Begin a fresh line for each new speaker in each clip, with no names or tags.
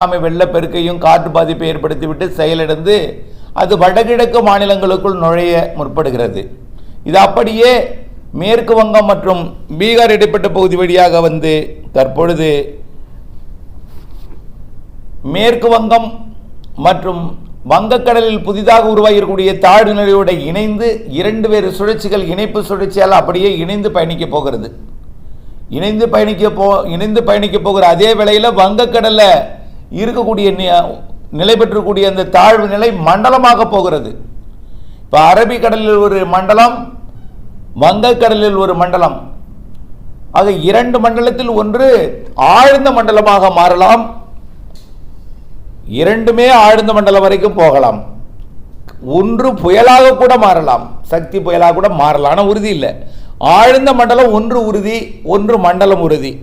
வெள்ளப்பெருக்கையும் காற்று பாதிப்பை ஏற்படுத்திவிட்டு செயலிழந்து அது வடகிழக்கு மாநிலங்களுக்குள் நுழைய முற்படுகிறது. இது அப்படியே மேற்கு வங்கம் மற்றும் பீகார் இடைப்பட்ட பகுதி வழியாக வந்து தற்பொழுது மேற்கு வங்கம் மற்றும் வங்கக்கடலில் புதிதாக உருவாகியிருக்கக்கூடிய தாழ்வு நிலையோடு இணைந்து இரண்டு வேறு சுழற்சிகள் இணைப்பு சுழற்சியால் அப்படியே இணைந்து பயணிக்க போகிறது. இணைந்து பயணிக்க போகிற அதே வேளையில் வங்கக்கடலில் இருக்கக்கூடிய நிலை பெற்றக்கூடிய அந்த தாழ்வு நிலை மண்டலமாக போகிறது. இப்போ அரபிக்கடலில் ஒரு மண்டலம், வங்கக்கடலில் ஒரு மண்டலம், ஆக இரண்டு மண்டலத்தில் ஒன்று ஆழ்ந்த மண்டலமாக மாறலாம். இரண்டுமே ஆழ்ந்த மண்டலம் வரைக்கும் போகலாம். ஒன்று புயலாக கூட மாறலாம், சக்தி புயலாக கூட மாறலாம், ஆனால் உறுதி இல்லை. ஆழ்ந்த மண்டலம் ஒன்று உறுதி, ஒன்று மண்டலம் உறுதி.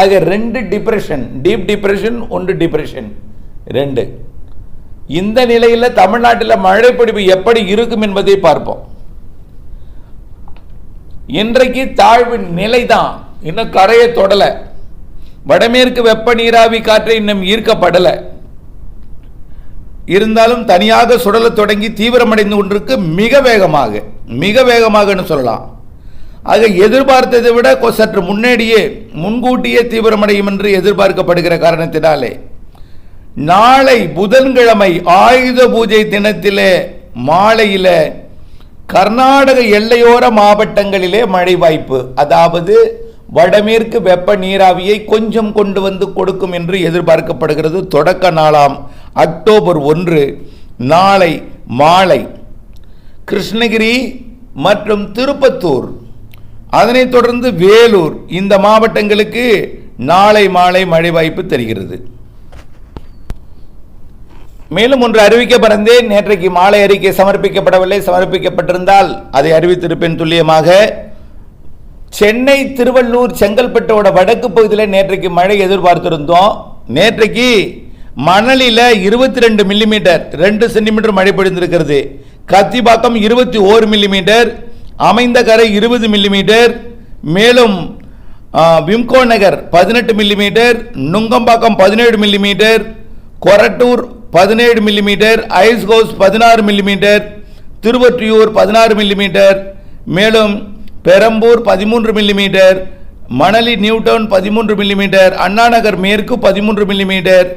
ஆக ரெண்டு டிப்ரெஷன், டீப் டிப்ரெஷன், ஒன்று டிப்ரெஷன், ரெண்டு. இந்த நிலையில் தமிழ்நாட்டில் மழைப்பிடிப்பு எப்படி இருக்கும் என்பதை பார்ப்போம். இன்றைக்கு தாழ்வு நிலை தான், இன்னும் கரையை தொடலை. வடமேற்கு வெப்ப நீராவி காற்றை இன்னும் ஈர்க்கப்படலை. இருந்தாலும் தனியாக சுடல தொடங்கி தீவிரமடைந்து கொண்டிருக்கு, மிக வேகமாக சொல்லலாம். ஆக எதிர்பார்த்ததை விட சற்று முன்கூட்டியே தீவிரமடையும் என்று எதிர்பார்க்கப்படுகிற காரணத்தினாலே நாளை புதன்கிழமை ஆயுத பூஜை தினத்திலே மாலையில் கர்நாடக எல்லையோர மாவட்டங்களிலே மழை வாய்ப்பு, அதாவது வடமேற்கு வெப்ப நீராவியை கொஞ்சம் கொண்டு வந்து கொடுக்கும் என்று எதிர்பார்க்கப்படுகிறது. தொடக்க நாளாம் அக்டோபர் 1 நாளை மாலை கிருஷ்ணகிரி மற்றும் திருப்பத்தூர், அதனைத் தொடர்ந்து வேலூர், இந்த மாவட்டங்களுக்கு நாளை மாலை மழை வாய்ப்பு தெரிகிறது. மேலும் ஒன்று அறிவிக்கப்பட்டேன், நேற்றைக்கு மாலை அறிக்கை சமர்ப்பிக்கப்படவில்லை. சமர்ப்பிக்கப்பட்டிருந்தால் அதை அறிவித்திருப்பேன் துல்லியமாக. சென்னை, திருவள்ளூர், செங்கல்பட்டோட வடக்கு பகுதியில் நேற்றைக்கு மழை எதிர்பார்த்திருந்தோம். நேற்றைக்கு மணலில் 22 மில்லிமீட்டர் 2 சென்டிமீட்டர் மழை பொழிந்திருக்கிறது. கத்திபாக்கம் 21 மில்லிமீட்டர், அமைந்தகரை 20 மில்லிமீட்டர், மேலும் Wimco Nagar 18 millimetre, Nungambakkam 17 millimetre, Korattur 17 millimetre, ice house 16 millimetre, Tiruvottiyur 16 millimetre, மேலும் Perambur 13 millimetre, Manali new town 13 millimetre, Anna Nagar மேற்கு 13 மில்லிமீட்டர்,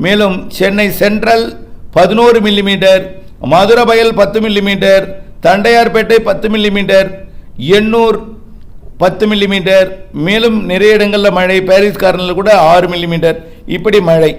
மேலும் Chennai central 11 millimetre, Maduravoyal 10 millimetre, Tondiarpet 10 millimetre, Ennore 10 millimetre, மேலும் நிறைய இடங்களில் மழை, பாரிஸ் கார்னரில் கூட 6 மில்லிமீட்டர், இப்படி மழை.